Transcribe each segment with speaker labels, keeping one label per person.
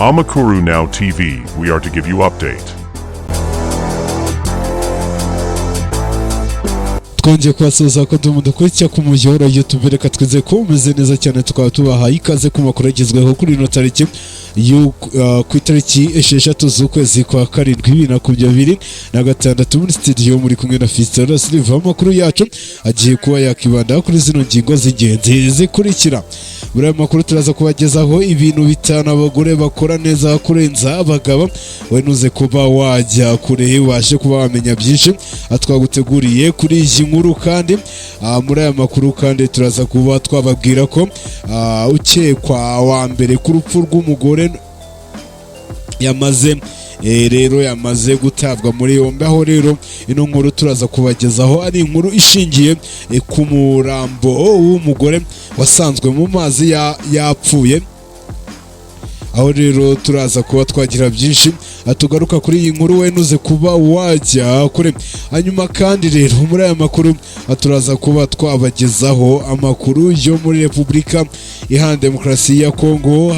Speaker 1: Amakuru Now TV, we are to give you update.
Speaker 2: Twongeye kubasuhuza ko dukurikira ku muyoboro wa YouTube, reka twizeye ko umeze neza cyane, tukaba tubahaye ikaze ku makuru agezweho kuri ino tariki ku itariki 6 z'ukwezi kwa karindwi 2026 muri studio muri kumwe na Fiston Silva. Amakuru yacu agiye kuba yakibanda kuri zino ngingo z'ingenzi zikurikira. Muri aya makuru turaza kubagezaho ibintu bitanu abagore bakora neza kurenza abagabo, we nuze kuba wajya kure ubashe kuba wamenya byinshi atwaguteguriye kuri iyi nkuru. Kandi muri aya makuru kandi turaza kuba twababwira ko ukekwa wa mbere ku rupfu rw'umugore yamaze gutabwa muri yombi, aho rero ino nkuru turaza kubagezaho ari inkuru ishingiye ku murambo w'umugore wasanzwe mu mazi yapfuye, aho rero turaza kuba twagira byinshi atugaruka kuri iyi nkuru, we nuze kuba wajya kure. Hanyuma kandi rero muri aya makuru turaza kuba twabagezaho amakuru yo muri Repubulika Iharanira Demokarasi ya Kongo.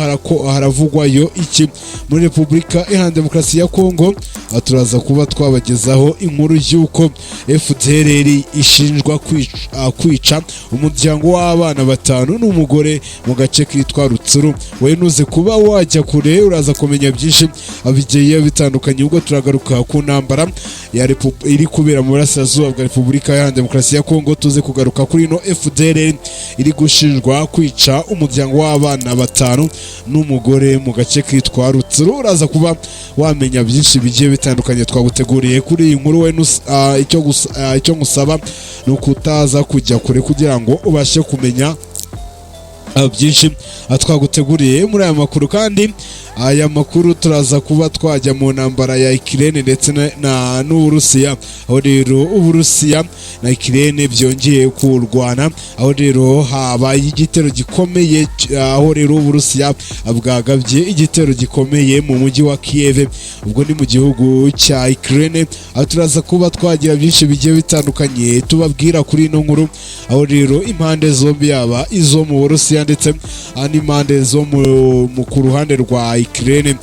Speaker 2: Haravugwayo iki muri Repubulika Iharanira Demokarasi ya Kongo? Turaza kuba twabagezaho inkuru y'uko FDLR ishinjwa kwica umuryango w'abana 5 n'umugore mu gace kitwa Rutsuru. We nuze kuba wajya kure uraza kumenya byinshi abigiye bitandukanye, ubwo turagaruka ku ntambara iri kubera mu burasirazuba bwa Repubulika Iharanira Demokarasi ya Kongo. Tuze kugaruka kuri ino FDLR iri gushinjwa kwica umuryango w'abana 5 n'umugore mu gace kitwa Rutsuru. Uraza kuba wamenya byinshi bigiye bitandukanye twaguteguriye kuri iyi nkuru. We icyo ngusaba ni ukutaza kujya kure kugira ngo ubashe kumenya byinshi twaguteguriye muri aya makuru. Kandi aya makuru turaza kuba twajya mu ntambara ya Ukraine ndetse n'Uburusiya, aho rero Uburusiya na Ukraine byongeye kurwana, aho rero habaye igitero gikomeye, aho rero Uburusiya bwagabye igitero gikomeye mu mujyi wa Kiev, ubwo ni mu gihugu cya Ukraine. Aho turaza kuba twagira byinshi bigiye bitandukanye tubabwira kuri ino nkuru, aho rero impande zombi yaba izo mu Burusiya ndetse n'impande zo ku ruhande rwa Ukraine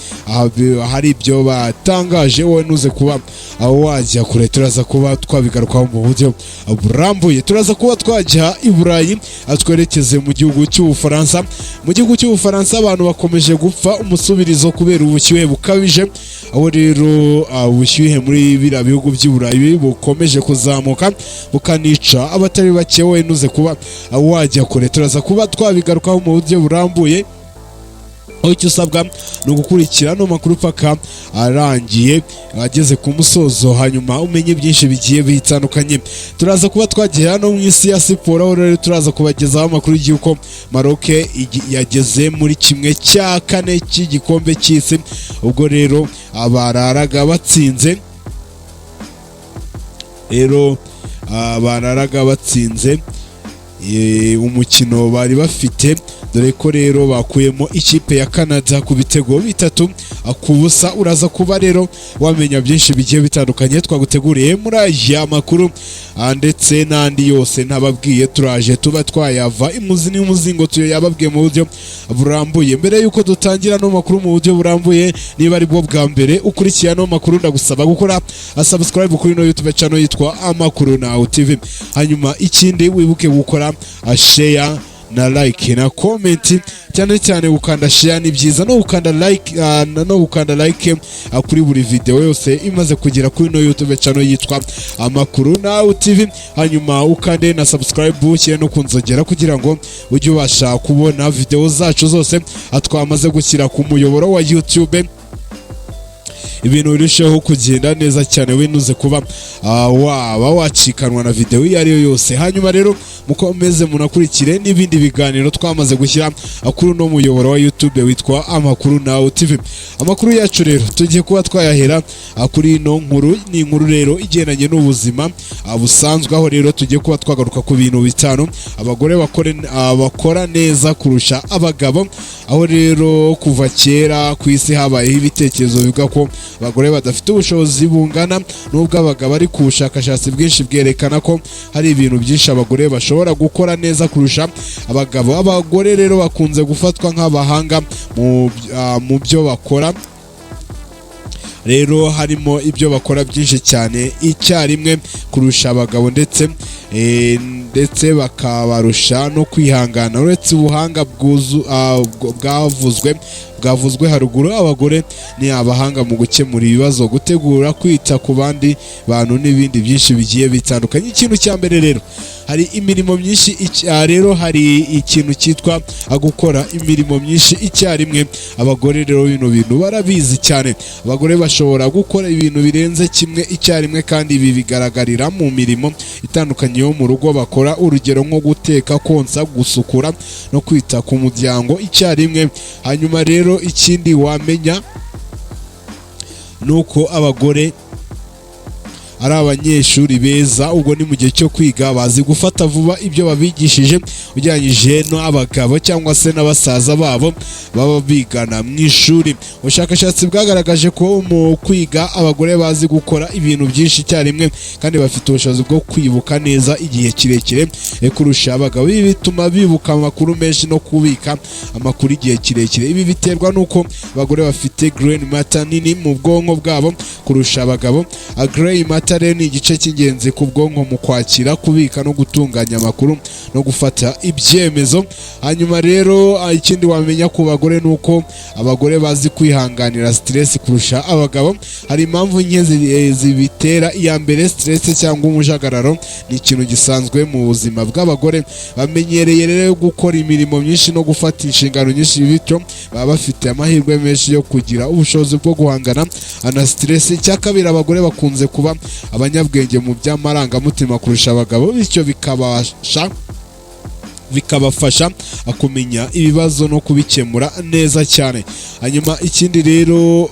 Speaker 2: hari ibyo batangaje, wowe nuze kuba aho wajya kure turaza kuba twabigarukaho mu buryo burambuye. Turaza kuba twajya i Burayi twerekeze mu gihugu cy'Ubufaransa. Mu gihugu cy'Ubufaransa abantu bakomeje gupfa umusubirizo kubera ubushyuhe bukabije, aho rero ubushyuhe muri biriya bihugu by'i Burayi bukomeje kuzamuka bukanica abatari bake, wowe nuze kuba aho wajya kure turaza kuba twabigarukaho mu buryo burambuye. Aho icyo usabwa ni ugukurikira no makuru paka arangiye ageze ku musozo, hanyuma umenye byinshi bigiye bitandukanye. Turaza kuba twagera no mu isi ya siporo, aho rero turaza kubagezaho amakuru y'uko Maroc yageze muri 1/4 cy'igikombe cy'isi, ubwo rero bararaga batsinze umukino bari bafite, dore ko rero bakuyemo ikipe ya Canada ku bitego 3-0. Uraza kuba rero wamenya byinshi bigiye bitandukanye twaguteguriye muri aya makuru ndetse n'andi yose ntababwiye. Turaje tuba twayava imuzi n'umuzingo tuyababwiye mu buryo burambuye. Mbere yuko dutangira no makuru mu buryo burambuye, niba ari bwo bwa mbere ukurikiye no makuru, ndagusaba gukora subscribe kuri no YouTube channel yitwa Amakuru Now TV. Hanyuma ikindi wibuke gukora share na like na comment, cyane cyane ukanda share ni byiza, no ukanda like kuri buri video yose imaze kugera kuri no YouTube channel yitwa Amakuru Now TV. Hanyuma ukande na subscribe ukire no kunzogera kugira ngo ujye ubasha kubona video zacu zose twamaze gushyira ku muyoboro wa YouTube, ibintu birushaho kugenda neza cyane. We nuze kuba waba wacikanwa na video iyo ariyo yose. Hanyuma rero mukomeze munakurikire n'ibindi biganiro twamaze gushyira kuri no muyoboro wa YouTube witwa Amakuru Now TV. Amakuru yacu rero tugiye kuba twayahera kuri ino nkuru. Ni inkuru rero igendanye n'ubuzima busanzwe, aho rero tugiye kuba twagaruka ku bintu bitanu abagore bakora neza kurusha abagabo, aho rero kuva kera ku isi habayeho ibitekerezo bivuga ko abagore badafite ubushobozi bungana n'ubw'abagabo, ariko ubushakashatsi bwinshi bwerekana ko hari ibintu byinshi abagore bashobora gukora neza kurusha abagabo. Abagore rero bakunze gufatwa nk'abahanga mu byo bakora, rero harimo ibyo bakora byinshi cyane icyarimwe kurusha abagabo, ndetse bakabarusha no kwihangana. Uretse ubuhanga bwavuzwe haruguru, abagore ni abahanga mu gukemura ibibazo, gutegura, kwita ku bandi bantu n'ibindi byinshi bigiye bitandukanye. Ikintu cya mbere rero, hari imirimo myinshi rero hari ikintu cyitwa gukora imirimo myinshi icyarimwe. Abagore rero bino bintu barabizi cyane. Abagore bashobora gukora ibintu birenze kimwe icyarimwe, kandi ibi bigaragarira mu mirimo itandukanye yo mu rugo bakora, urugero nko guteka, konsa, gusukura no kwita ku muryango icyarimwe. Hanyuma rero ikindi wamenya nuko abagore ari abanyeshuri beza, ubwo ni mu gihe cyo kwiga bazi gufata vuba ibyo babigishije ugereranyije n'abagabo cyangwa se n'abasaza babo baba bigana mu ishuri. Ubushakashatsi bwagaragaje ko mu kwiga abagore bazi gukora ibintu byinshi icyarimwe, kandi bafite ubushobozi bwo kwibuka neza igihe kirekire kurusha abagabo. Ibi bituma bibuka amakuru menshi no kubika amakuru igihe kirekire. Ibi biterwa n'uko abagore bafite grey matter nini mu bwonko bwabo kurusha abagabo. Grey matter ni igice cy'ingenzi ku bwonko mu kwakira, kubika no gutunganya amakuru no gufata ibyemezo. Hanyuma rero ikindi wamenya ku bagore nuko abagore bazi kwihanganira stress kurusha abagabo. Hari impamvu nke zibitera. Iya mbere, stress cyangwa umujagararo ni ikintu gisanzwe mu buzima bw'abagore. Bamenyereye rero gukora imirimo myinshi no gufata inshingano nyinshi, bityo baba bafite amahirwe menshi yo kugira ubushobozi bwo guhangana na stress. Icya kabiri, abagore bakunze kuba abanyabwenge mu by'amarangamutima kurusha abagabo, bityo bikabafasha kumenya ibibazo no kubikemura neza cyane. Hanyuma ikindi rero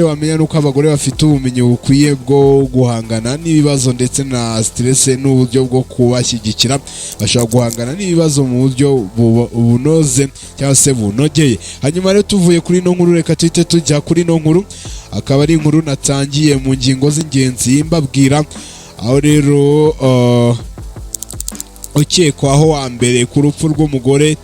Speaker 2: wamenya nuko abagore bafite ubumenyi bukwiye bwo guhangana n'ibibazo ndetse na stress n'uburyo bwo kubashyigikira. Bashobora guhangana n'ibibazo mu buryo bunoze cyangwa se bunogeye. Hanyuma rero tuvuye kuri ino nkuru, reka tuhite tujya kuri ino nkuru, akaba ari inkuru natangiye mu ngingo z'ingenzi mbabwira, aho rero ukekwaho wa mbere ku rupfu rw'umugore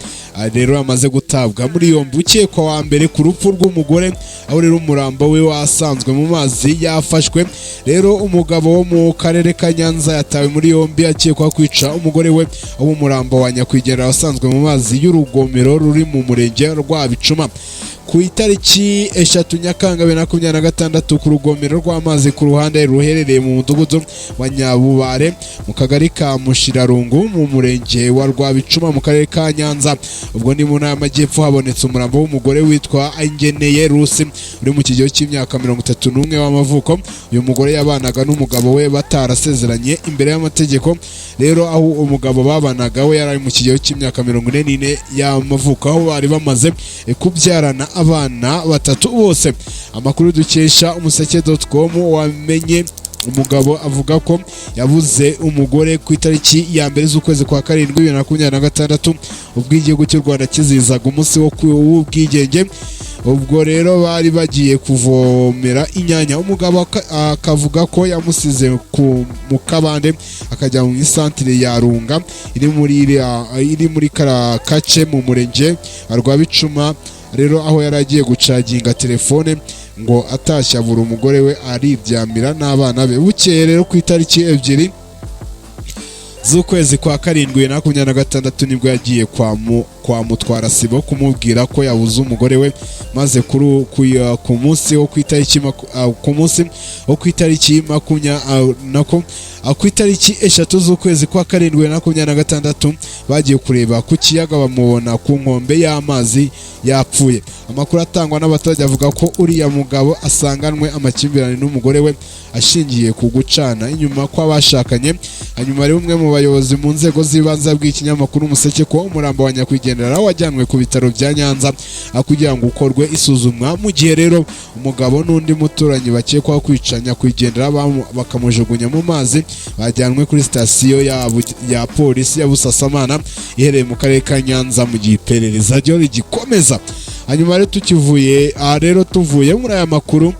Speaker 2: rero amaze gutabwa muri yombi. Ukekwa wa mbere ku rupfu rw'umugore, aho rero umurambo we wasanzwe mu mazi yafashwe. Rero umugabo wo mu karere ka Nyanza yatawe muri yombi akekwaho kwica umugore we, aho umurambo wa nyakwigendera wasanzwe mu mazi y'urugomero ruri mu murenge rwa Bicuma ku itariki 3 Nyakanga 2026 ku rugomero rw'amazi ku ruhande ruherereye mu mudugudu wa Nyabubare mu kagari ka Mushirarungu mu murenge wa Rwabicuma mu karere ka Nyanza. Ubwo ni mu ntara y'Amajyepfo habonetse umurambo w'umugore witwa Ingeneye Rusi uri mu kigero cy'imyaka 31 w'amavuko. Uyu mugore yabanaga n'umugabo we batarasezeranye imbere y'amategeko. Rero aho umugabo babanaga we yari mu kigero cy'imyaka 44 y'amavuko, aho bari bamaze kubyarana abana batatu bose. Amakuru dukesha umuseke.com wamenye umugabo avuga ko yabuze umugore ku itariki ya mbere z'ukwezi kwa 7 2026 ubwo igihugu cy'u Rwanda kizizaga umunsi w'ubwigenge. Ubwo rero bari bagiye kuvomera inyanya. Umugabo akavuga ko yamusize mu kabande akajya mu isantere ya Runga iri muri Karakace mu murenge wa Bicuma. Rero aho yari agiye gucaginga telefone ngo atashya buri umugore we ariryamira n'abana be. Bukeye rero ku itariki 2 z'ukwezi kwa 7 2026 nibwo yagiye kwa Mutwara Sibo kumubwira ko yabuze umugore we, maze ku munsi wo ku itariki ku itariki 3 z'ukwezi kwa 7 2026 bagiye kureba ku kiyaga bamubona ku nkombe y'amazi yapfuye. Amakuru atangwa n'abaturage avuga ko uriya mugabo asanganwe amakimbirane n'umugore we ashingiye ku gucana inyuma kw'abashakanye. Hanyuma rero umwe mu bayobozi mu nzego z'ibanze bw'ikinyamakuru Umuseke ko umurambo wa nyakwigendera wajyanwe ku bitaro bya Nyanza kugira ngo ukorwe isuzumwa, mu gihe rero umugabo n'undi muturanyi bakekwaho kwica nyakwigendera bakamujugunya mu mazi bajyanwe kuri sitasiyo ya polisi ya Busasamana iherereye mu karere ka Nyanza mu gihe iperereza ryo rigikomeza. hanyuma rero tuvuye muri aya makuru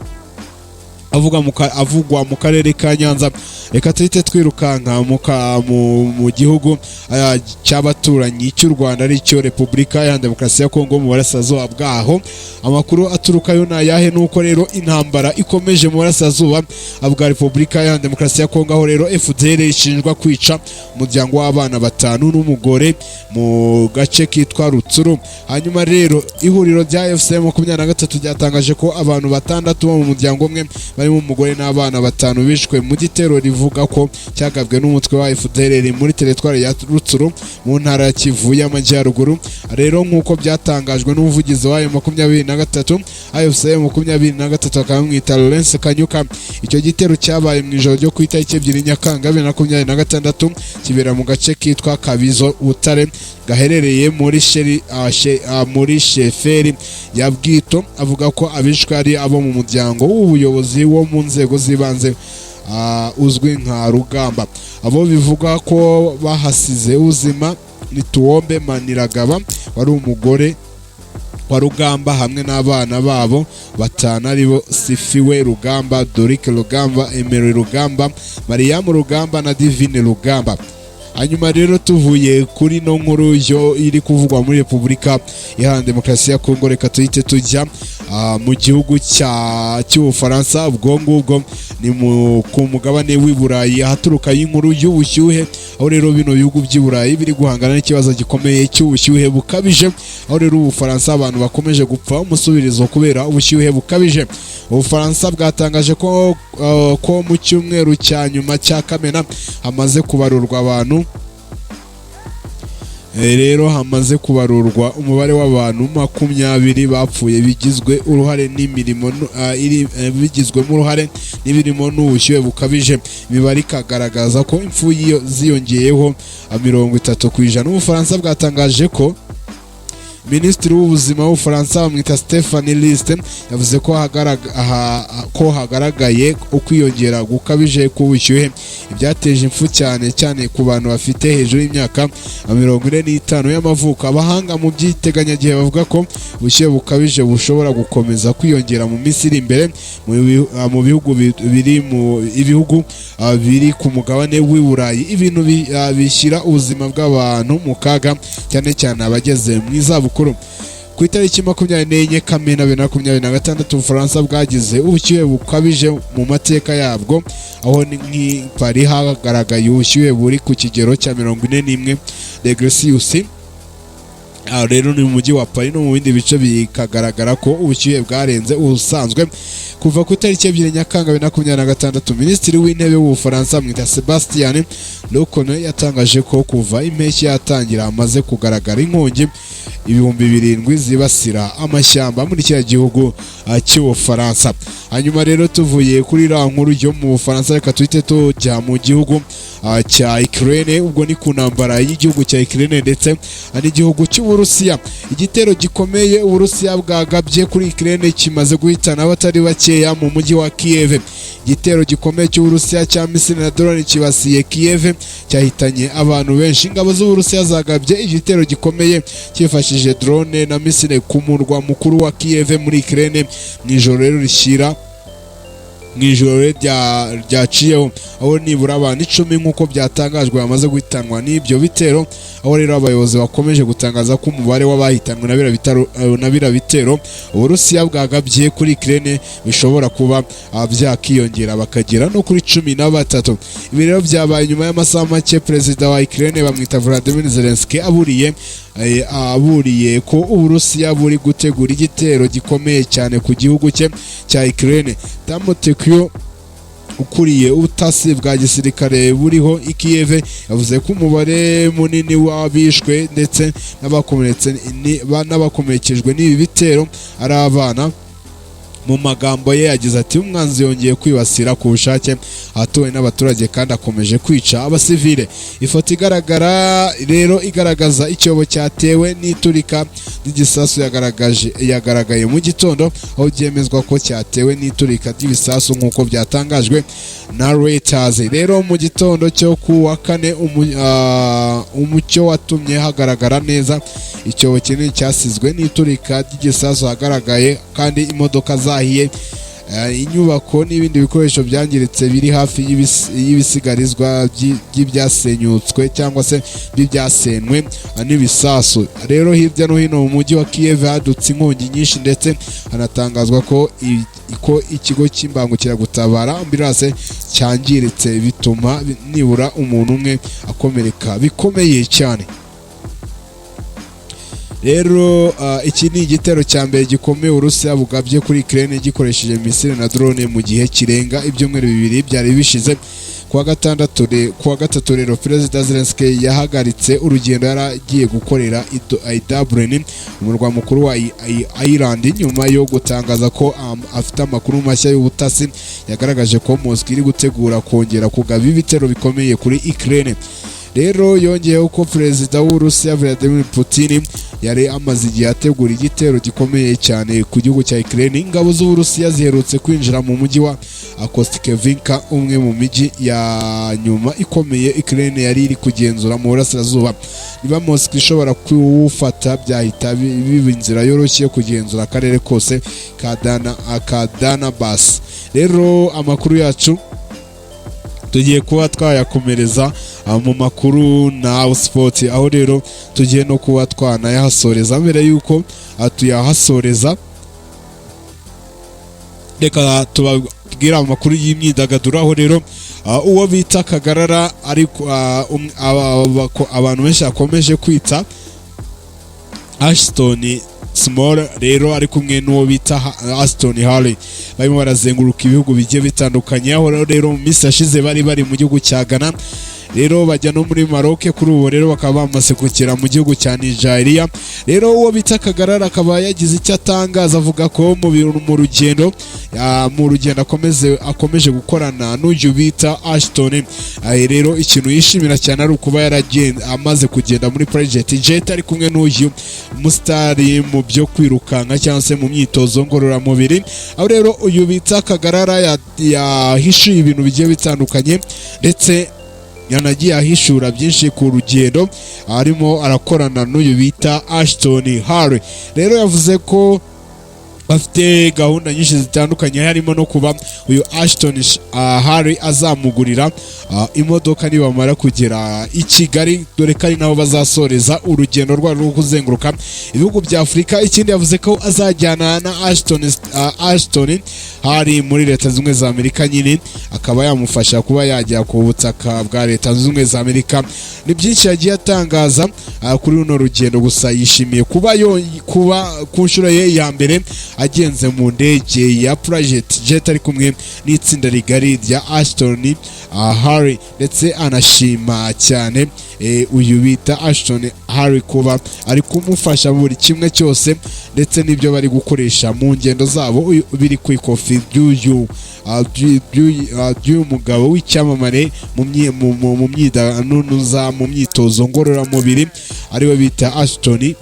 Speaker 2: avugwa mu karere ka Nyanza, reka tuhite twirukanka mu gihugu cy'abaturanyi cy'u Rwanda aricyo Repubulika ya Demokarasi ya Kongo mu burasirazuba bwaho. Amakuru aturukayo ni ayahe? Nuko rero intambara ikomeje mu burasirazuba bwa Repubulika ya Demokarasi ya Kongo, aho rero FDL ishinjwa kwica umuryango w'abana 5 n'umugore mu gace kitwa Rutsuru. Hanyuma rero ihuriro rya FCM 23 ryatangaje ko abantu 6 bo mu muryango umwe barimo umugore n'abana 5 bishwe mu gitero rivuga ko cyagabwe n'umutwe wa FDL muri teritwari ya Rutsuru mu ntara ya Kivu y'Amajyaruguru. Rero nk'uko byatangajwe n'umuvugizi wa M23 AFCM 23 akamwita Lawrence Kanyuka, icyo gitero cyabaye mu ijoro ryo ku itariki 2 Nyakanga 2026 kibera mu gace kitwa Kabizo Butare gaherereye muri sheferi ya Bwito. Avuga ko abishwe ari abo mu muryango w'ubuyobozi wo mu nzego z'ibanze uzwi nka Rugamba. Abo bivuga ko bahasize ubuzima ni Tuwombe Maniragaba wari umugore wa Rugamba hamwe n'abana babo 5 aribo Sifiwe Rugamba, Dorike Rugamba, Emery Rugamba, Mariam Rugamba na Divine Rugamba. Hanyuma rero tuvuye kuri no nkuru yo iri kuvugwa muri Repubulika Iharanira Demokarasi ya Kongo, reka tuhite tujya mu gihugu cy'Ubufaransa. Ubwo ngubwo ni ku mugabane w'i Burayi ahaturuka y'inkuru y'ubushyuhe, aho rero bino bihugu by'i Burayi biri guhangana n'ikibazo gikomeye cy'ubushyuhe bukabije, aho rero Ubufaransa abantu bakomeje gupfa umusubirizo kubera ubushyuhe bukabije. Ubufaransa bwatangaje ko mu cyumweru cya nyuma cya Kamena hamaze kubarurwa abantu rero hamaze kubarurwa umubare w'abantu 20 bapfuye bigizwemo uruhare n'ibirimo n'ubushyuhe bukabije. Imibare ikagaragaza ko impfu ziyongeyeho 30%. Ubufaransa bwatangaje ko Minisitiri w'ubuzima w'Ubufaransa bamwita Stéphanie Liste yavuze ko hagaragaye ukwiyongera gukabije k'ubushyuhe ibyateje impfu cyane ku bantu bafite hejuru y'imyaka 45 y'amavuko. Abahanga mu by'iteganyagihe bavuga ko ubushyuhe bukabije bushobora gukomeza kwiyongera mu minsi iri imbere mu bihugu biri ku mugabane w'i Burayi, ibintu bishyira ubuzima bw'abantu mu kaga cyane abageze mu izabukuru. Ku itariki 24 Kamena 2026 Ubufaransa bwagize ubushyuhe bukabije mu mateka yabwo, aho nk'i Paris hagaragaye ubushyuhe buri ku kigero cya 41 degrees Celsius. Rero ni mu mujyi wa Paris no mu bindi bice bikagaragara ko ubushyuhe bwarenze ubusanzwe. Kuva ku itariki 2 Nyakanga 2026 Minisitiri w'Intebe w'Ubufaransa mwita Sébastien Lecornu yatangaje ko kuva impeshyi yatangira hamaze kugaragara inkongi 7,000 zibasira amashyamba muri kiriya gihugu cy'Ubufaransa. Hanyuma rero tuvuye kuri ra nkuru yo mu Bufaransa, reka tuhite tujya mu gihugu cya Ukraine. Ubwo ni ku ntambara y'igihugu cya Ukraine ndetse n'igihugu cy'Uburusiya. Igitero gikomeye Uburusiya bwagabye kuri Ukraine kimaze guhitana abatari bakeya mu mujyi wa Kiev. Igitero gikomeye cy'Uburusiya cya misile na drone kibasiye Kiev cyahitanye abantu benshi. Ingabo z'Uburusiya zagabye igitero gikomeye cyifashishije drone na misile ku murwa mukuru wa Kiev muri Ukraine mu ijoro rero rishyira ryaciyeho, aho nibura abantu 10 nk'uko byatangajwe bamaze guhitanwa n'ibyo bitero. Aho rero abayobozi bakomeje gutangaza ko umubare w'abahitanwe na bira bitero Uburusiya bwagabye kuri Ukraine bishobora kuba byakiyongera bakagera no kuri 13. Ibi rero byabaye nyuma y'amasaha make Perezida wa Ukraine bamwita Volodymyr Zelensky aburiye ko Uburusiya buri gutegura igitero gikomeye cyane ku gihugu cye cya Ukraine. Tamotekyo ukuriye ubutasi bwa gisirikare buriho i Kiev yavuze ko umubare munini w'abishwe ndetse n'abakomerekejwe n'ibi bitero ari abana mu magambo ye yagize ati umwanzi yongeye kwibasira ku bushake ahatuwe n'abaturage kandi akomeje kwica abasivile. Ifoto rero igaragaza icyobo cyatewe n'iturika ry'igisasu yagaragaye mu gitondo, aho byemezwa ko cyatewe n'iturika ry'ibisasu nk'uko byatangajwe na Reuters. Rero mu gitondo cyo ku wa kane umucyo watumye hagaragara neza icyobo kinini cyasizwe n'iturika ry'igisasu hagaragaye kandi imodoka zahiye, inyubako n'ibindi bikoresho byangiritse biri hafi y'ibisigarizwa by'ibyasenyutswe cyangwa se by'ibyasenwe n'ibisasu. Rero hirya no hino mu mujyi wa Kiev hadutse inkongi nyinshi ndetse hanatangazwa ko ikigo cy'imbangukiragutabara ambulance cyangiritse bituma nibura umuntu umwe akomereka bikomeye cyane. Rero iki ni igitero cya mbere gikomeye Urusiya bugabye kuri Ukraine gikoresheje misile na drone mu gihe kirenga ibyumweru bibiri byari bishize. Kuwa gatatu rero Perezida Zelensky yahagaritse urugendo yaragiye gukorera i Dublin, umurwa mukuru wa Ireland, nyuma yo gutangaza ko afite amakuru mashya y'ubutasi yagaragaje ko Moscow iri gutegura kongera kugaba ibitero bikomeye kuri Ukraine. Rero yongeyeho ko Perezida w'Urusiya Vladimir Putin yari amaze igihe ategura igitero gikomeye cyane ku gihugu cya Ukraine. Ingabo z'Uburusiya ziherutse kwinjira mu mujyi wa Kostyantynivka, umwe mu mijyi ya nyuma ikomeye Ukraine yari iri kugenzura mu burasirazuba. Niba Moscow ishobora kuwufata byahita biba inzira yoroshye yo kugenzura akarere kose ka Donbas. Rero amakuru yacu tugiye kuba twayakomereza mu makuru na sport, aho rero tugiye no kuba twanayahasoreza. Mbere yuko tuyahasoreza, reka tubabwira amakuru y'imyidagaduro, aho rero uwo bita Kagarara ariko abantu benshi bakomeje kwita Ashton Small rero ari kumwe n'uwo bita Aston Harley barimo barazenguruka ibihugu bigiye bitandukanye, aho rero mu minsi yashize bari mu gihugu cya Ghana, rero bajya no muri Maroc, kuri ubu rero bakaba bamaze kugera mu gihugu cya Nigeria. Rero uwo bita Kagarara akaba yagize icyo atangaza, avuga ko mu rugendo akomeje gukorana n'uyu bita Ashton. Rero ikintu yishimira cyane ari ukuba amaze kugenda muri Private Jet ari kumwe n'uyu umusitari mu byo kwirukanka cyangwa se mu myitozo ngororamubiri. Aho rero uyu bita Kagarara yahishuye ibintu bigiye bitandukanye ndetse yanagiye ahishura byinshi ku rugendo arimo arakorana n'uyu bita Ashton Harley. Rero yavuze ko bafite gahunda nyinshi zitandukanye, harimo no kuba uyu Ashton Harley azamugurira imodoka nibamara kugera i Kigali, dore ko ari naho bazasoreza urugendo rwabo rwo kuzenguruka ibihugu bya Afurika. Ikindi yavuze ko azajyana na Ashton Harley muri Leta Zunze Ubumwe za Amerika, nyine akaba yamufasha kuba yajya ku butaka bwa Leta Zunze Ubumwe za Amerika. Ni byinshi yagiye atangaza kuri runo rugendo, gusa yishimiye kuba ku nshuro ye ya mbere agenze mu ndege ya Private Jet ari kumwe n'itsinda rigari rya Ashton Harley, ndetse anashima cyane uyu bita Ashton Harley kuba ari kumufasha buri kimwe cyose, ndetse n'ibyo bari gukoresha mu ngendo zabo biri ku ikofi by'uyu mugabo w'icyamamare mu myitozo ngororamubiri ariwe bita Ashton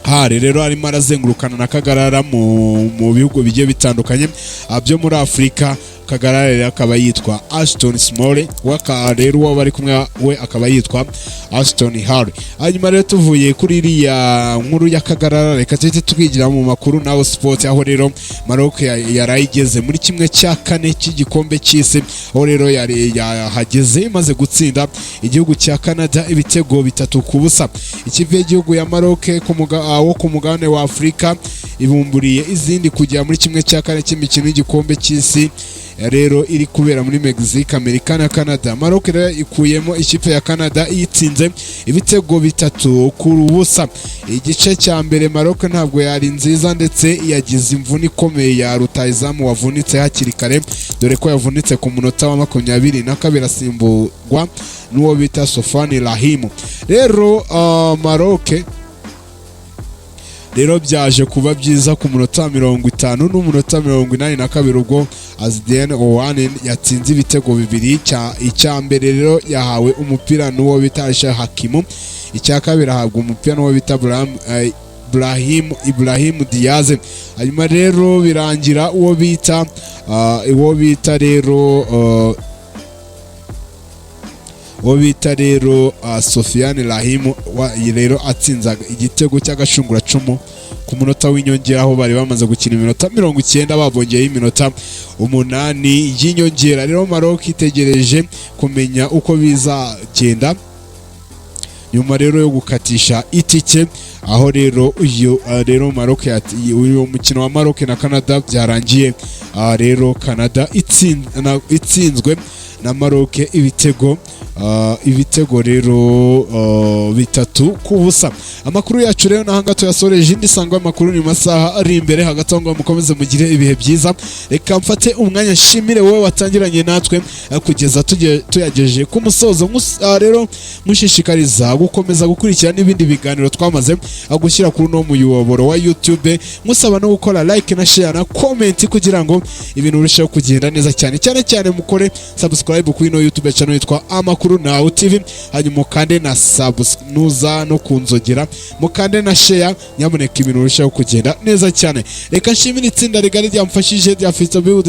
Speaker 2: Harley. Rero arimo arazengurukana na Kagarara mu bihugu bigiye bitandukanye byo muri Afurika. Kagarara rero akaba yitwa Ashton Small, rero uwo bari kumwe we akaba yitwa Ashton Harley. Hanyuma rero tuvuye kuri iriya nkuru ya Kagarara, reka tuhite twigira mu makuru nawo sport, aho rero Maroc yarayigeze muri kimwe cya kane cy'igikombe cy'isi, aho rero yahageze imaze gutsinda igihugu cya Canada ibitego 3-0. Ikipe y'igihugu ya Maroc wo ku mugabane wa Afurika ibumburiye izindi kujya muri kimwe cya kane cy'imikino y'igikombe cy'isi rero iri kubera muri Mexique, Amerika na Canada. Maroc rero ikuyemo ikipe ya Canada iyitsinze ibitego 3-0. Igice cya mbere Maroc ntabwo yari nziza, ndetse yagize imvune ikomeye ya rutahizamu wavunitse hakiri kare, dore ko yavunitse ku munota wa 22 asimburwa n'uwo bita Sofani Rahim. Rero rero byaje kuba byiza ku munota 50 n'umunota 82 ubwo Azden Owanin yatsinze ibitego bibiri. Icya mbere rero yahawe umupira n'uwo bita Asha Hakimu, icya kabiri ahabwa umupira n'uwo bita Ibrahim Diaz. Hanyuma rero birangira uwo bita rero Sofiane Rahim rero atsinzaga igitego cy'agashunguracumu ku munota w'inyongera, aho bari bamaze gukina iminota 90 babongeyeho iminota 8 y'inyongera. Rero Maroc itegereje kumenya uko bizagenda nyuma rero yo gukatisha itike, aho rero rero Maroc uyu mukino wa Maroc na Canada byarangiye rero Canada itsinzwe na Maroc ibitego rero 3-0. Amakuru yacu rero nahanga tuyasoreje. Indi sangwa amakuru ni masaha ari imbere, hagati aho mukomeze mugire ibihe byiza. Reka mfate umwanya nshimire wowe watangiranye natwe kugeza tuyagejeje ku musozo. Rero mushishikariza gukomeza gukurikira n'ibindi biganiro twamaze gushyira kuri no muyoboro wa YouTube, musaba no gukora like na share na comment kugira ngo ibintu birusheho kugenda neza cyane mukore subscribe kuri no YouTube channel yitwa Amakuru Now TV, hanyuma mukande na subscribe no kunzogera, mukande na share, nyamuneka ibintu birusheho kugenda neza cyane. Reka nshimire itsinda rigari ryamfashije rya Fitbuild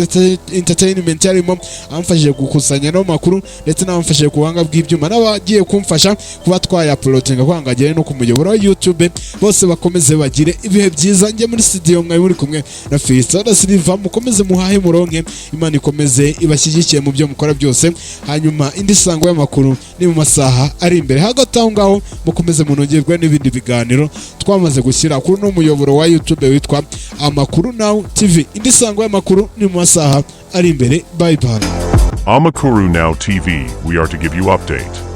Speaker 2: Entertainment, yarimo amfashije gukusanya no makuru ndetse n'amfashije kuhanga bw'ibyuma, n'abagiye kumfasha kuba twayaploadinga kwangagere no kumuyobora wa YouTube. Bose bakomeze bagire ibihe byiza. Njye muri studio mwaye muri kumwe na Fisa da Silva, mukomeze muhahe muronke, Imana ikomeze ibashyigikiye mu byo mukora byose. Hanyuma indi sango y'amakuru ni mu masaha ari imbere, hagati aho ngaho mukomeze munongerwe n'ibindi biganiro twamaze gushyira kuri no muyoboro wa YouTube witwa Amakuru Now TV. Indi sango y'amakuru ni mu masaha ari imbere. Bye bye.
Speaker 1: Amakuru Now TV, we are to give you update.